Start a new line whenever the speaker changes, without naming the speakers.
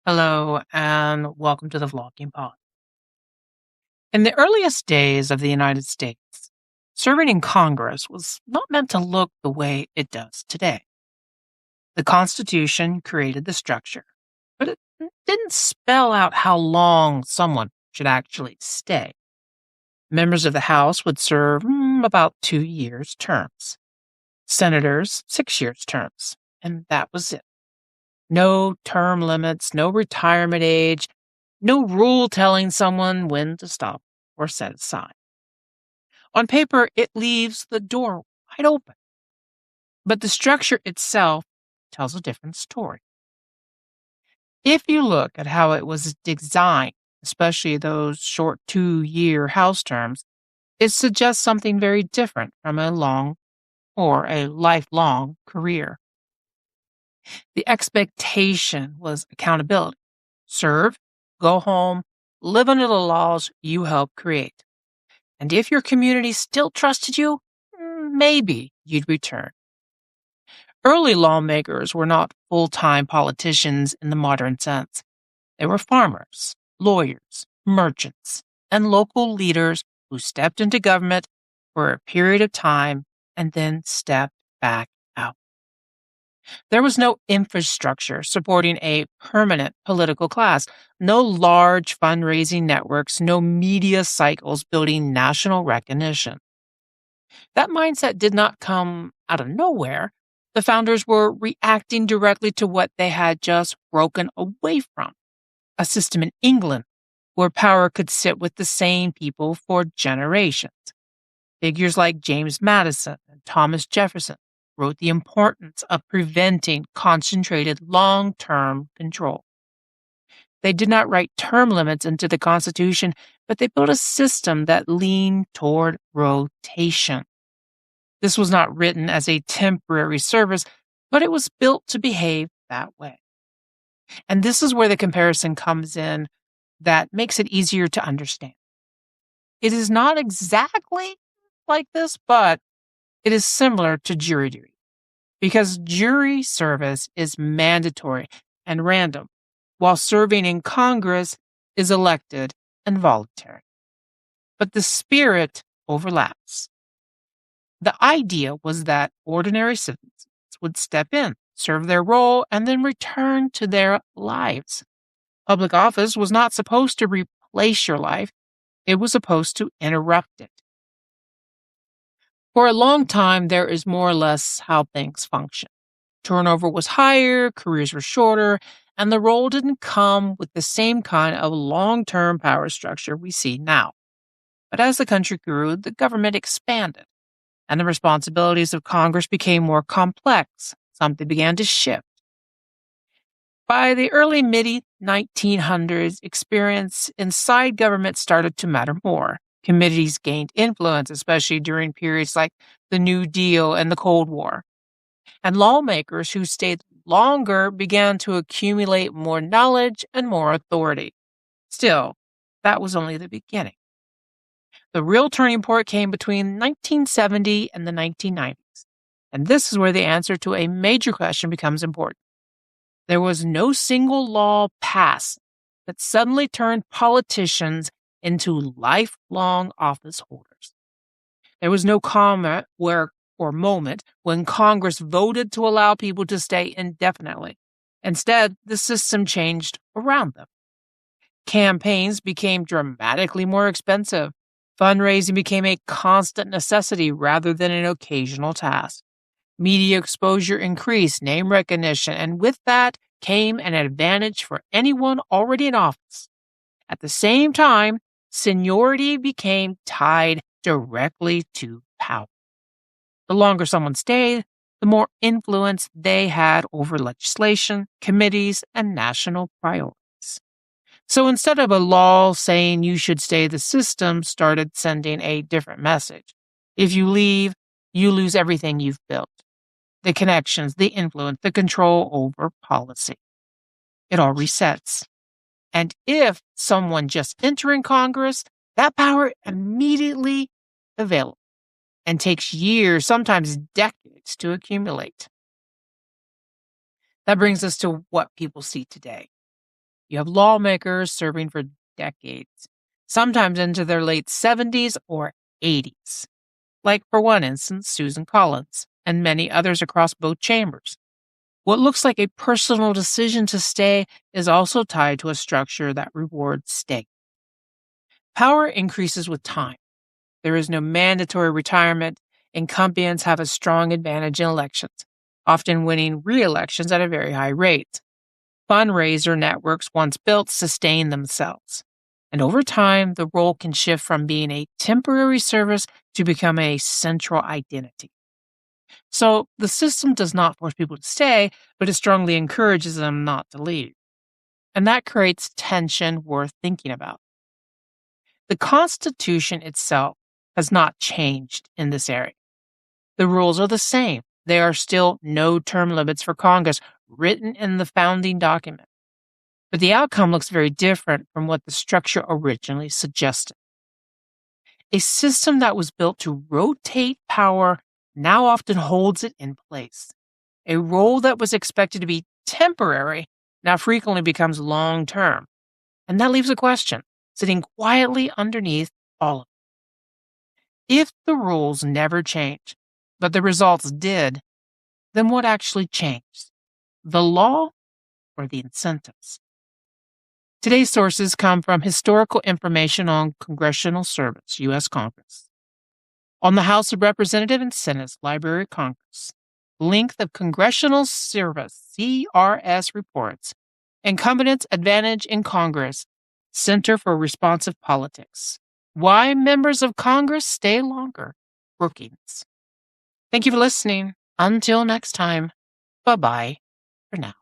Hello and welcome to the Vlogging Pod. In the earliest days of the United States, serving in Congress was not meant to look the way it does today. The Constitution created the structure, but it didn't spell out how long someone should actually stay. Members of the House would serve about 2 years terms, senators 6 years terms, and that was it. No term limits, no retirement age, no rule telling someone when to stop or set aside. On paper, it leaves the door wide open, but the structure itself tells a different story. If you look at how it was designed, especially those short 2-year House terms, it suggests something very different from a long or a lifelong career. The expectation was accountability. Serve, go home, live under the laws you helped create. And if your community still trusted you, maybe you'd return. Early lawmakers were not full-time politicians in the modern sense. They were farmers, lawyers, merchants, and local leaders who stepped into government for a period of time and then stepped back out. There was no infrastructure supporting a permanent political class, no large fundraising networks, no media cycles building national recognition. That mindset did not come out of nowhere. The founders were reacting directly to what they had just broken away from, a system in England where power could sit with the same people for generations. Figures like James Madison and Thomas Jefferson wrote the importance of preventing concentrated long-term control. They did not write term limits into the Constitution, but they built a system that leaned toward rotation. This was not written as a temporary service, but it was built to behave that way. And this is where the comparison comes in that makes it easier to understand. It is not exactly like this, but it is similar to jury duty because jury service is mandatory and random, while serving in Congress is elected and voluntary. But the spirit overlaps. The idea was that ordinary citizens would step in, serve their role, and then return to their lives. Public office was not supposed to replace your life. It was supposed to interrupt it. For a long time, there is more or less how things function. Turnover was higher, careers were shorter, and the role didn't come with the same kind of long-term power structure we see now. But as the country grew, the government expanded, and the responsibilities of Congress became more complex. Something began to shift. By the early mid-1900s, experience inside government started to matter more. Committees gained influence, especially during periods like the New Deal and the Cold War. And lawmakers who stayed longer began to accumulate more knowledge and more authority. Still, that was only the beginning. The real turning point came between 1970 and the 1990s. And this is where the answer to a major question becomes important. There was no single law passed that suddenly turned politicians into lifelong office holders. There was no moment when Congress voted to allow people to stay indefinitely. Instead, the system changed around them. Campaigns became dramatically more expensive. Fundraising became a constant necessity rather than an occasional task. Media exposure increased, name recognition, and with that came an advantage for anyone already in office. At the same time, seniority became tied directly to power. The longer someone stayed, the more influence they had over legislation, committees, and national priorities. So instead of a law saying you should stay, the system started sending a different message. If you leave, you lose everything you've built. The connections, the influence, the control over policy. It all resets. And if someone just entering Congress, that power immediately available and takes years, sometimes decades to accumulate. That brings us to what people see today. You have lawmakers serving for decades, sometimes into their late 70s or 80s. Like, for one instance, Susan Collins and many others across both chambers. What looks like a personal decision to stay is also tied to a structure that rewards stay. Power increases with time. There is no mandatory retirement. Incumbents have a strong advantage in elections, often winning re-elections at a very high rate. Fundraiser networks, once built, sustain themselves. And over time, the role can shift from being a temporary service to become a central identity. So the system does not force people to stay, but it strongly encourages them not to leave. And that creates tension worth thinking about. The Constitution itself has not changed in this area. The rules are the same. There are still no term limits for Congress written in the founding document. But the outcome looks very different from what the structure originally suggested. A system that was built to rotate power now often holds it in place. A role that was expected to be temporary now frequently becomes long term. And that leaves a question sitting quietly underneath all of it. If the rules never change, but the results did, then what actually changed? The law or the incentives? Today's sources come from historical information on congressional service, U.S. Congress, on the House of Representatives and Senate's Library of Congress, length of congressional service, CRS reports, incumbents' advantage in Congress, Center for Responsive Politics, why members of Congress stay longer, Brookings. Thank you for listening. Until next time, bye-bye for now.